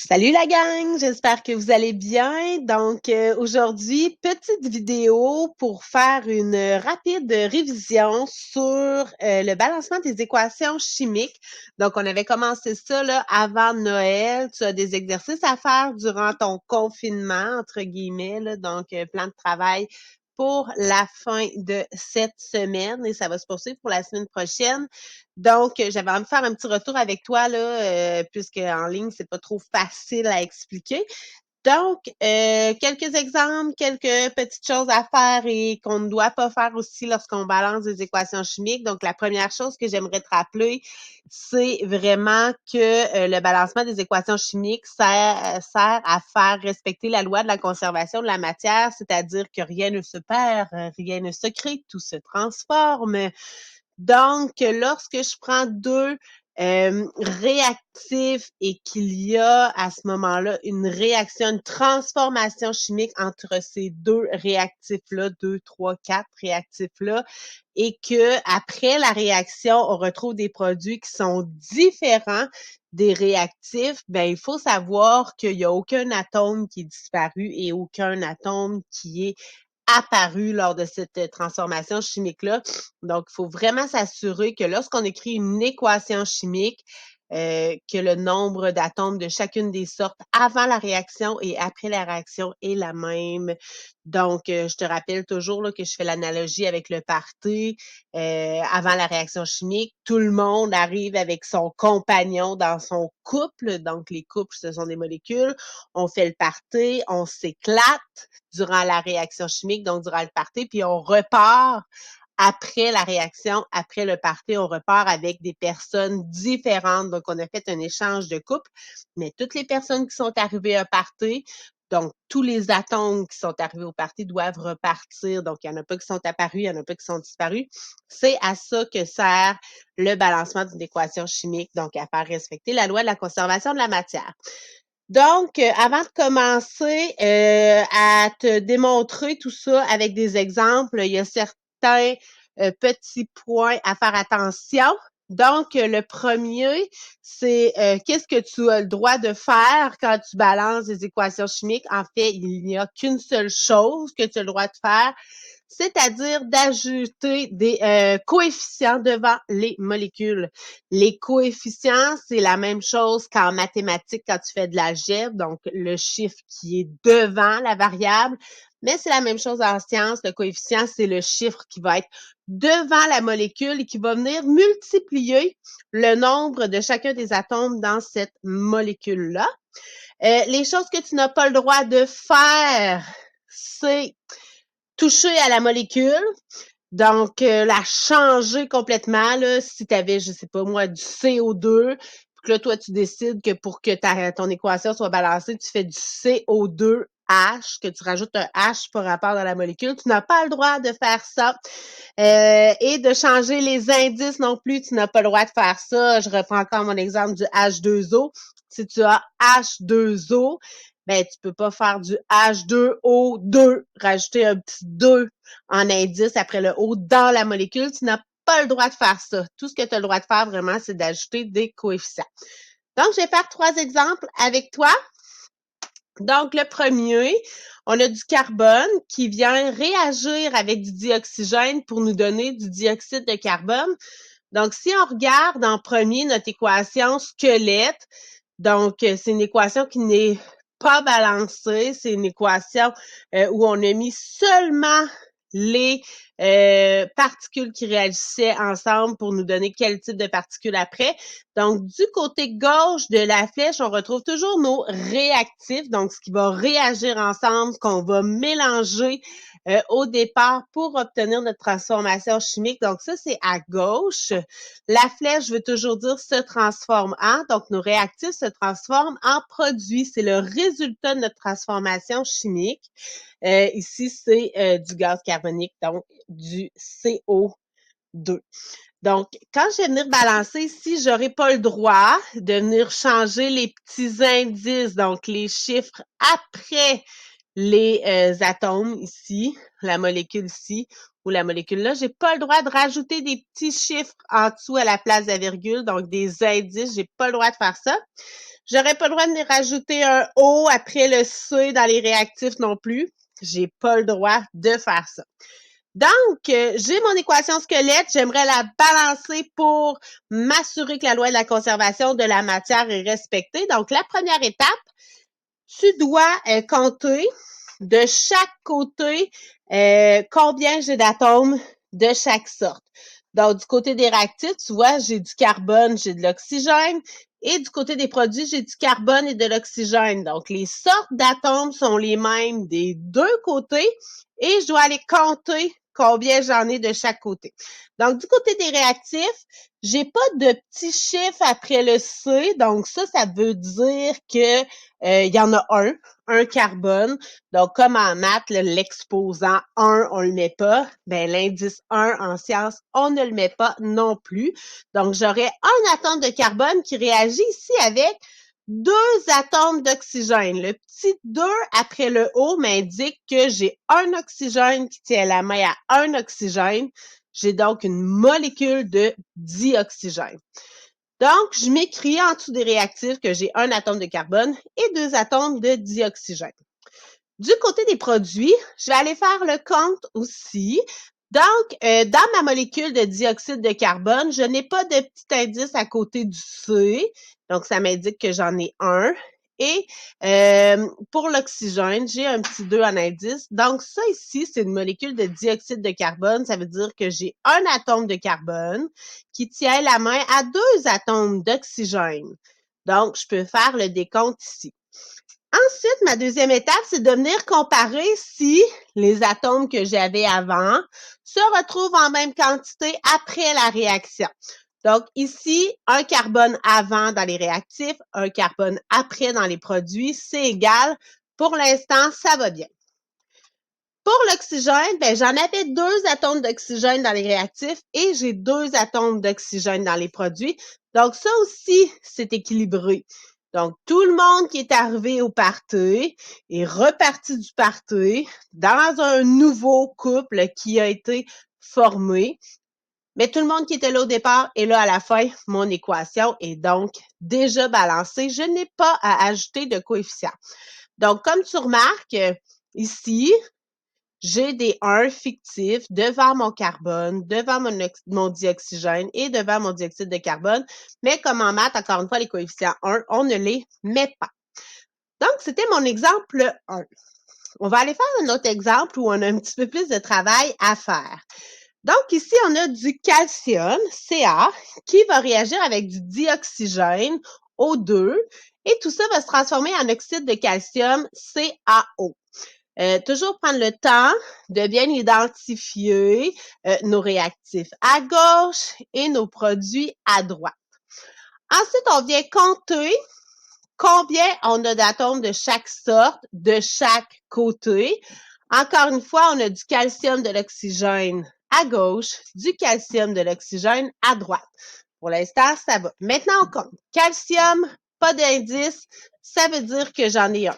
Salut la gang, j'espère que vous allez bien. Donc aujourd'hui, petite vidéo pour faire une rapide révision sur le balancement des équations chimiques. Donc on avait commencé ça là, avant Noël. Tu as des exercices à faire durant ton confinement, entre guillemets, là. Donc plan de travail pour la fin de cette semaine et ça va se poursuivre pour la semaine prochaine. Donc, j'avais envie de faire un petit retour avec toi, là, puisque en ligne, c'est pas trop facile à expliquer. Donc, quelques exemples, quelques petites choses à faire et qu'on ne doit pas faire aussi lorsqu'on balance des équations chimiques. Donc, la première chose que j'aimerais te rappeler, c'est vraiment que le balancement des équations chimiques sert à faire respecter la loi de la conservation de la matière, c'est-à-dire que rien ne se perd, rien ne se crée, tout se transforme. Donc, lorsque je prends deux réactifs et qu'il y a à ce moment-là une réaction, une transformation chimique entre ces deux réactifs-là, 2, 3, 4 réactifs-là, et que après la réaction, on retrouve des produits qui sont différents des réactifs, ben il faut savoir qu'il n'y a aucun atome qui est disparu et aucun atome qui est apparu lors de cette transformation chimique-là. Donc, il faut vraiment s'assurer que lorsqu'on écrit une équation chimique, que le nombre d'atomes de chacune des sortes avant la réaction et après la réaction est la même. Donc, je te rappelle toujours là, que je fais l'analogie avec le party. Avant la réaction chimique, tout le monde arrive avec son compagnon dans son couple. Donc, les couples, ce sont des molécules. On fait le party, on s'éclate durant la réaction chimique, donc durant le party, puis on repart après la réaction, après le party, on repart avec des personnes différentes. Donc, on a fait un échange de couple, mais toutes les personnes qui sont arrivées au party, donc tous les atomes qui sont arrivés au party doivent repartir. Donc, il n'y en a pas qui sont apparus, il n'y en a pas qui sont disparus. C'est à ça que sert le balancement d'une équation chimique, donc à faire respecter la loi de la conservation de la matière. Donc, avant de commencer à te démontrer tout ça avec des exemples, il y a certains petits points à faire attention. Donc, le premier, c'est qu'est-ce que tu as le droit de faire quand tu balances des équations chimiques? En fait, il n'y a qu'une seule chose que tu as le droit de faire, c'est-à-dire d'ajouter des coefficients devant les molécules. Les coefficients, c'est la même chose qu'en mathématiques quand tu fais de l'algèbre, donc le chiffre qui est devant la variable, mais c'est la même chose en sciences. Le coefficient, c'est le chiffre qui va être devant la molécule et qui va venir multiplier le nombre de chacun des atomes dans cette molécule-là. Les choses que tu n'as pas le droit de faire, c'est toucher à la molécule, donc la changer complètement, là, si tu avais, je sais pas moi, du CO2, puis que là, toi, tu décides que pour que ton équation soit balancée, tu fais du CO2H, que tu rajoutes un H par rapport dans la molécule. Tu n'as pas le droit de faire ça. Et de changer les indices non plus, tu n'as pas le droit de faire ça. Je reprends encore mon exemple du H2O. Si tu as H2O, ben tu peux pas faire du H2O2, rajouter un petit 2 en indice après le O dans la molécule. Tu n'as pas le droit de faire ça. Tout ce que tu as le droit de faire vraiment, c'est d'ajouter des coefficients. Donc, je vais faire 3 exemples avec toi. Donc, le premier, on a du carbone qui vient réagir avec du dioxygène pour nous donner du dioxyde de carbone. Donc, si on regarde en premier notre équation squelette, donc c'est une équation qui n'est pas balancée, c'est une équation où on a mis seulement les particules qui réagissaient ensemble pour nous donner quel type de particules après. Donc, du côté gauche de la flèche, on retrouve toujours nos réactifs, donc ce qui va réagir ensemble, ce qu'on va mélanger au départ pour obtenir notre transformation chimique. Donc, ça, c'est à gauche. La flèche veut toujours dire se transforme en. Donc, nos réactifs se transforment en produits. C'est le résultat de notre transformation chimique. Ici, c'est du gaz carbonique, donc du CO2. Donc, quand je vais venir balancer ici, je n'aurai pas le droit de venir changer les petits indices, donc les chiffres après les atomes ici, la molécule ici ou la molécule là. J'ai pas le droit de rajouter des petits chiffres en dessous à la place de la virgule, donc des indices. J'ai pas le droit de faire ça. J'aurais pas le droit de rajouter un O après le C dans les réactifs non plus. J'ai pas le droit de faire ça. Donc, j'ai mon équation squelette, j'aimerais la balancer pour m'assurer que la loi de la conservation de la matière est respectée. Donc, la première étape, tu dois compter de chaque côté combien j'ai d'atomes de chaque sorte. Donc, du côté des réactifs, tu vois, j'ai du carbone, j'ai de l'oxygène. Et du côté des produits, j'ai du carbone et de l'oxygène. Donc, les sortes d'atomes sont les mêmes des deux côtés et je dois aller compter combien j'en ai de chaque côté. Donc, du côté des réactifs, j'ai pas de petits chiffres après le C. Donc, ça veut dire que il y en a un carbone. Donc, comme en maths, l'exposant 1, on le met pas. Ben, l'indice 1 en sciences, on ne le met pas non plus. Donc, j'aurais un atome de carbone qui réagit ici avec 2 atomes d'oxygène. Le petit 2 après le O m'indique que j'ai un oxygène qui tient la main à un oxygène. J'ai donc une molécule de dioxygène. Donc, je m'écris en dessous des réactifs que j'ai un atome de carbone et 2 atomes de dioxygène. Du côté des produits, je vais aller faire le compte aussi. Donc, dans ma molécule de dioxyde de carbone, je n'ai pas de petit indice à côté du C. Donc, ça m'indique que j'en ai un. Et pour l'oxygène, j'ai un petit 2 en indice. Donc, ça ici, c'est une molécule de dioxyde de carbone. Ça veut dire que j'ai un atome de carbone qui tient la main à 2 atomes d'oxygène. Donc, je peux faire le décompte ici. Ensuite, ma deuxième étape, c'est de venir comparer si les atomes que j'avais avant se retrouvent en même quantité après la réaction. Donc, ici, un carbone avant dans les réactifs, un carbone après dans les produits, c'est égal. Pour l'instant, ça va bien. Pour l'oxygène, ben, j'en avais 2 atomes d'oxygène dans les réactifs et j'ai 2 atomes d'oxygène dans les produits. Donc, ça aussi, c'est équilibré. Donc, tout le monde qui est arrivé au party est reparti du party dans un nouveau couple qui a été formé. Mais tout le monde qui était là au départ est là à la fin. Mon équation est donc déjà balancée. Je n'ai pas à ajouter de coefficient. Donc, comme tu remarques, ici, j'ai des 1 fictifs devant mon carbone, devant mon dioxygène et devant mon dioxyde de carbone. Mais comme en maths, encore une fois, les coefficients 1, on ne les met pas. Donc, c'était mon exemple 1. On va aller faire un autre exemple où on a un petit peu plus de travail à faire. Donc, ici, on a du calcium, Ca, qui va réagir avec du dioxygène, O2, et tout ça va se transformer en oxyde de calcium, CaO. Toujours prendre le temps de bien identifier nos réactifs à gauche et nos produits à droite. Ensuite, on vient compter combien on a d'atomes de chaque sorte, de chaque côté. Encore une fois, on a du calcium, de l'oxygène à gauche, du calcium, de l'oxygène à droite. Pour l'instant, ça va. Maintenant, on compte. Calcium, pas d'indice, ça veut dire que j'en ai un.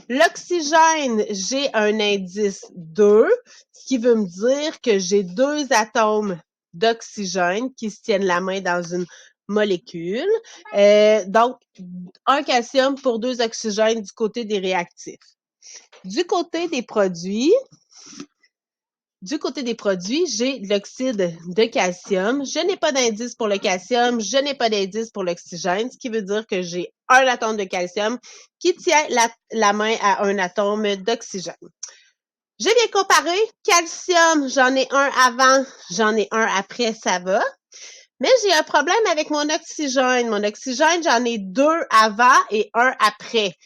L'oxygène, j'ai un indice 2, ce qui veut me dire que j'ai 2 atomes d'oxygène qui se tiennent la main dans une molécule. Donc, un calcium pour 2 oxygènes du côté des réactifs. Du côté des produits, j'ai l'oxyde de calcium. Je n'ai pas d'indice pour le calcium, je n'ai pas d'indice pour l'oxygène, ce qui veut dire que j'ai un atome de calcium qui tient la main à un atome d'oxygène. Je viens comparer. Calcium, j'en ai un avant, j'en ai un après, ça va. Mais j'ai un problème avec mon oxygène. Mon oxygène, j'en ai 2 avant et un après.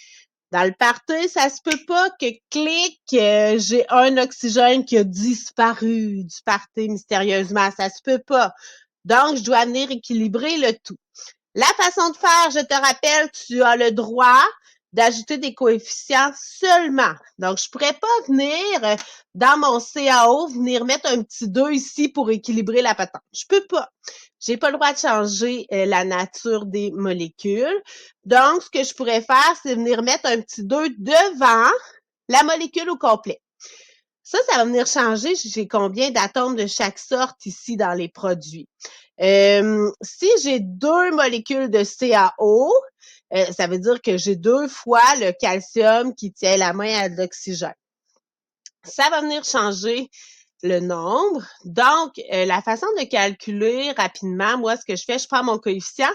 Dans le party, ça se peut pas que clic, j'ai un oxygène qui a disparu du party mystérieusement. Ça se peut pas. Donc, je dois venir équilibrer le tout. La façon de faire, je te rappelle, tu as le droit d'ajouter des coefficients seulement. Donc, je pourrais pas venir dans mon CaO, venir mettre un petit 2 ici pour équilibrer la patente. Je peux pas. J'ai pas le droit de changer la nature des molécules. Donc, ce que je pourrais faire, c'est venir mettre un petit 2 devant la molécule au complet. Ça va venir changer. J'ai combien d'atomes de chaque sorte ici dans les produits. Si j'ai 2 molécules de CaO, ça veut dire que j'ai 2 fois le calcium qui tient la main à l'oxygène. Ça va venir changer le nombre. Donc, la façon de calculer rapidement, moi, ce que je fais, je prends mon coefficient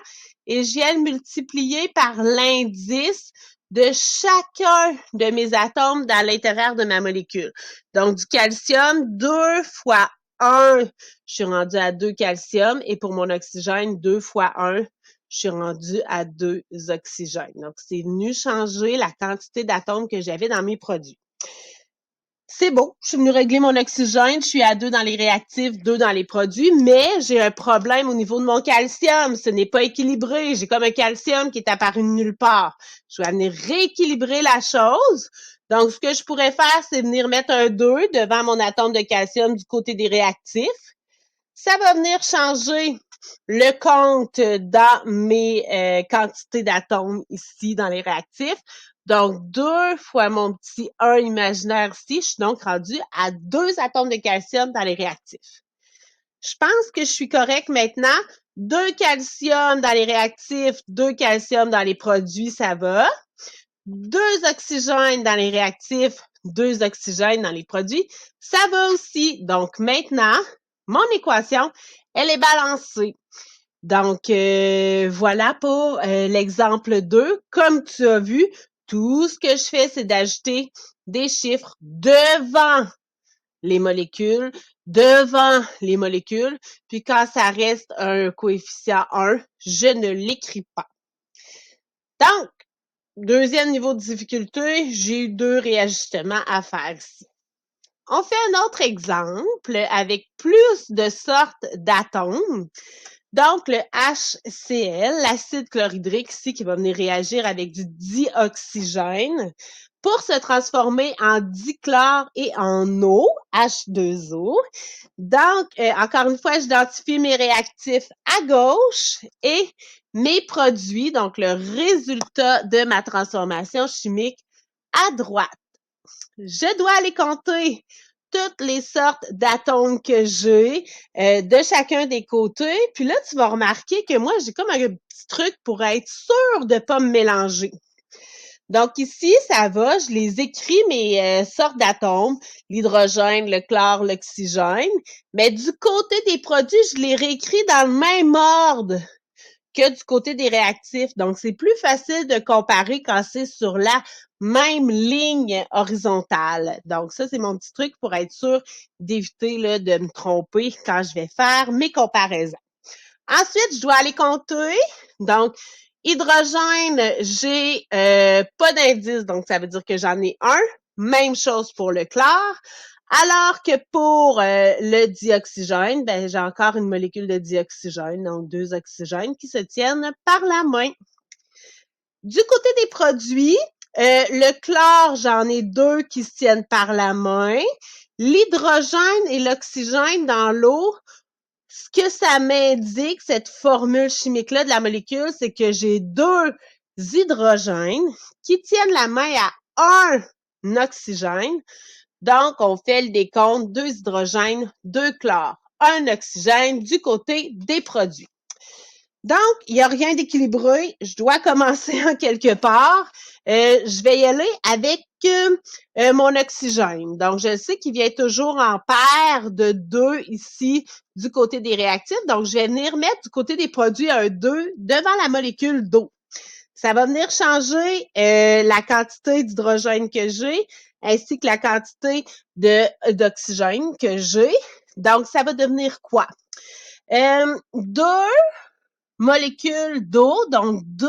et je viens le multiplier par l'indice de chacun de mes atomes dans l'intérieur de ma molécule. Donc, du calcium, 2 fois 1, je suis rendu à 2 calcium. Et pour mon oxygène, 2 fois 1, je suis rendu à 2 oxygènes. Donc, c'est venu changer la quantité d'atomes que j'avais dans mes produits. C'est beau, je suis venue régler mon oxygène, je suis à 2 dans les réactifs, 2 dans les produits, mais j'ai un problème au niveau de mon calcium. Ce n'est pas équilibré. J'ai comme un calcium qui est apparu de nulle part. Je vais venir rééquilibrer la chose. Donc, ce que je pourrais faire, c'est venir mettre un 2 devant mon atome de calcium du côté des réactifs. Ça va venir changer le compte dans mes quantités d'atomes ici dans les réactifs. Donc, 2 fois mon petit 1 imaginaire ici, je suis donc rendue à 2 atomes de calcium dans les réactifs. Je pense que je suis correcte maintenant. 2 calcium dans les réactifs, 2 calcium dans les produits, ça va. 2 oxygènes dans les réactifs, 2 oxygènes dans les produits, ça va aussi. Donc, maintenant, mon équation, elle est balancée. Donc, voilà pour l'exemple 2. Comme tu as vu, tout ce que je fais, c'est d'ajouter des chiffres devant les molécules, puis quand ça reste un coefficient 1, je ne l'écris pas. Donc, deuxième niveau de difficulté, j'ai eu 2 réajustements à faire ici. On fait un autre exemple avec plus de sortes d'atomes. Donc, le HCl, l'acide chlorhydrique ici, qui va venir réagir avec du dioxygène pour se transformer en dichlore et en eau, H2O. Donc, encore une fois, j'identifie mes réactifs à gauche et mes produits, donc le résultat de ma transformation chimique à droite. Je dois aller compter toutes les sortes d'atomes que j'ai de chacun des côtés. Puis là, tu vas remarquer que moi, j'ai comme un petit truc pour être sûre de ne pas me mélanger. Donc ici, ça va, je les écris mes sortes d'atomes, l'hydrogène, le chlore, l'oxygène, mais du côté des produits, je les réécris dans le même ordre que du côté des réactifs. Donc, c'est plus facile de comparer quand c'est sur la même ligne horizontale. Donc, ça, c'est mon petit truc pour être sûr d'éviter là, de me tromper quand je vais faire mes comparaisons. Ensuite, je dois aller compter. Donc, hydrogène, j'ai pas d'indice, donc ça veut dire que j'en ai un. Même chose pour le chlore. Alors que pour le dioxygène, ben, j'ai encore une molécule de dioxygène, donc 2 oxygènes qui se tiennent par la main. Du côté des produits, le chlore, j'en ai 2 qui se tiennent par la main. L'hydrogène et l'oxygène dans l'eau, ce que ça m'indique, cette formule chimique-là de la molécule, c'est que j'ai 2 hydrogènes qui tiennent la main à 1 oxygène. Donc, on fait le décompte, 2 hydrogènes, 2 chlore, 1 oxygène du côté des produits. Donc, il n'y a rien d'équilibré. Je dois commencer en quelque part. Je vais y aller avec mon oxygène. Donc, je sais qu'il vient toujours en paire de 2 ici du côté des réactifs. Donc, je vais venir mettre du côté des produits un 2 devant la molécule d'eau. Ça va venir changer la quantité d'hydrogène que j'ai ainsi que la quantité d'oxygène que j'ai. Donc, ça va devenir quoi? 2 molécules d'eau, donc 2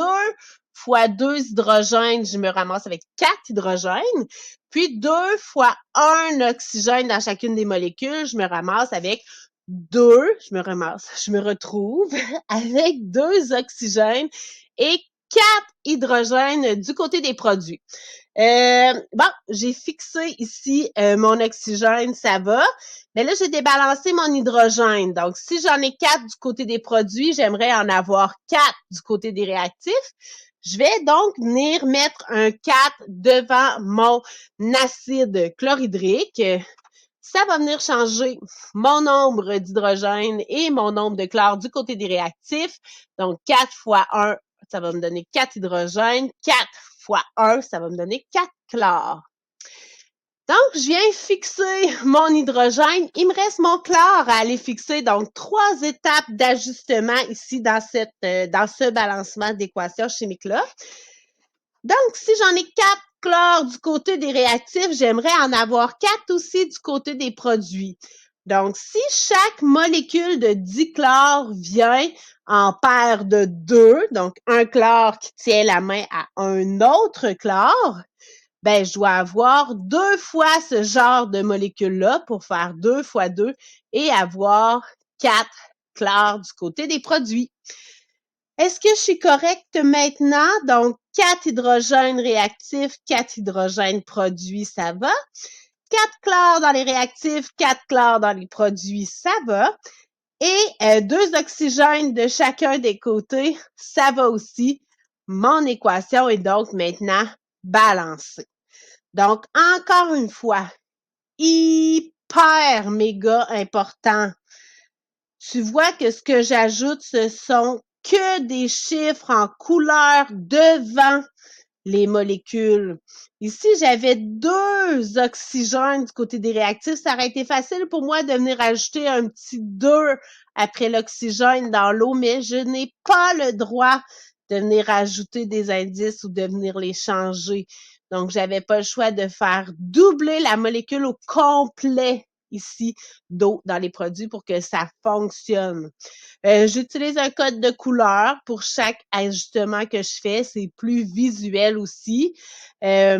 fois 2 hydrogènes, je me ramasse avec 4 hydrogènes. Puis 2 fois 1 oxygène dans chacune des molécules, je me ramasse avec 2, je me retrouve avec 2 oxygènes et 4 hydrogènes du côté des produits. Bon, j'ai fixé ici mon oxygène, ça va. Mais là, j'ai débalancé mon hydrogène. Donc, si j'en ai 4 du côté des produits, j'aimerais en avoir 4 du côté des réactifs. Je vais donc venir mettre un 4 devant mon acide chlorhydrique. Ça va venir changer mon nombre d'hydrogène et mon nombre de chlore du côté des réactifs. Donc, 4 fois 1, ça va me donner 4 hydrogènes. 4 fois 1, ça va me donner 4 chlore. Donc, je viens fixer mon hydrogène. Il me reste mon chlore à aller fixer. Donc, 3 étapes d'ajustement ici dans ce balancement d'équation chimique-là. Donc, si j'en ai 4 chlore du côté des réactifs, j'aimerais en avoir 4 aussi du côté des produits. Donc, si chaque molécule de dichlore vient en paire de 2, donc un chlore qui tient la main à un autre chlore, ben, je dois avoir 2 fois ce genre de molécule-là pour faire 2 fois 2 et avoir 4 chlore du côté des produits. Est-ce que je suis correcte maintenant? Donc, 4 hydrogènes réactifs, 4 hydrogènes produits, ça va. 4 chlore dans les réactifs, 4 chlore dans les produits, ça va. Et 2 oxygènes de chacun des côtés, ça va aussi. Mon équation est donc maintenant balancée. Donc, encore une fois, hyper méga important. Tu vois que ce que j'ajoute, ce sont que des chiffres en couleur devant les molécules. Ici, j'avais 2 oxygènes du côté des réactifs. Ça aurait été facile pour moi de venir ajouter un petit 2 après l'oxygène dans l'eau, mais je n'ai pas le droit de venir ajouter des indices ou de venir les changer. Donc, j'avais pas le choix de faire doubler la molécule au complet ici d'eau dans les produits pour que ça fonctionne. J'utilise un code de couleur pour chaque ajustement que je fais. C'est plus visuel aussi. Et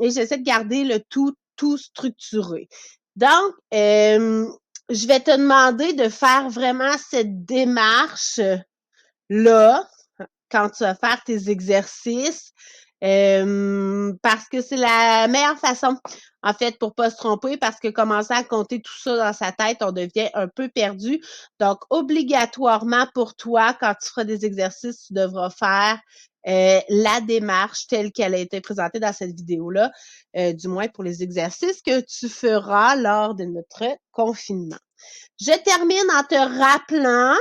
j'essaie de garder le tout structuré. Donc, je vais te demander de faire vraiment cette démarche-là quand tu vas faire tes exercices. Parce que c'est la meilleure façon, en fait, pour pas se tromper, parce que commencer à compter tout ça dans sa tête, on devient un peu perdu. Donc, obligatoirement pour toi, quand tu feras des exercices, tu devras faire la démarche telle qu'elle a été présentée dans cette vidéo-là, du moins pour les exercices que tu feras lors de notre confinement. Je termine en te rappelant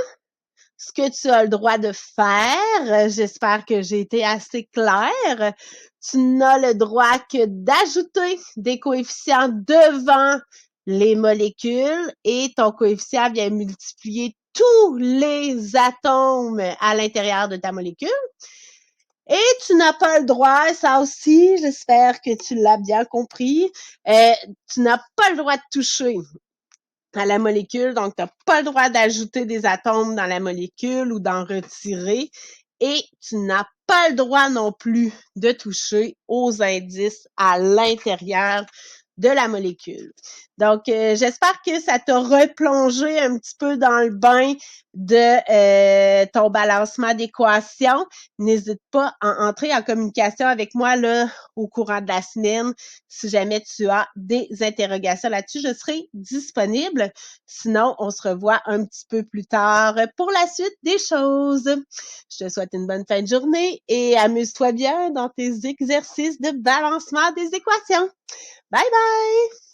ce que tu as le droit de faire. J'espère que j'ai été assez claire. Tu n'as le droit que d'ajouter des coefficients devant les molécules et ton coefficient vient multiplier tous les atomes à l'intérieur de ta molécule. Et tu n'as pas le droit, ça aussi, j'espère que tu l'as bien compris, tu n'as pas le droit de toucher à la molécule, donc tu n'as pas le droit d'ajouter des atomes dans la molécule ou d'en retirer, et tu n'as pas le droit non plus de toucher aux indices à l'intérieur de la molécule. Donc, j'espère que ça t'a replongé un petit peu dans le bain de ton balancement d'équations. N'hésite pas à entrer en communication avec moi là au courant de la semaine. Si jamais tu as des interrogations là-dessus, je serai disponible. Sinon, on se revoit un petit peu plus tard pour la suite des choses. Je te souhaite une bonne fin de journée et amuse-toi bien dans tes exercices de balancement des équations. Bye bye!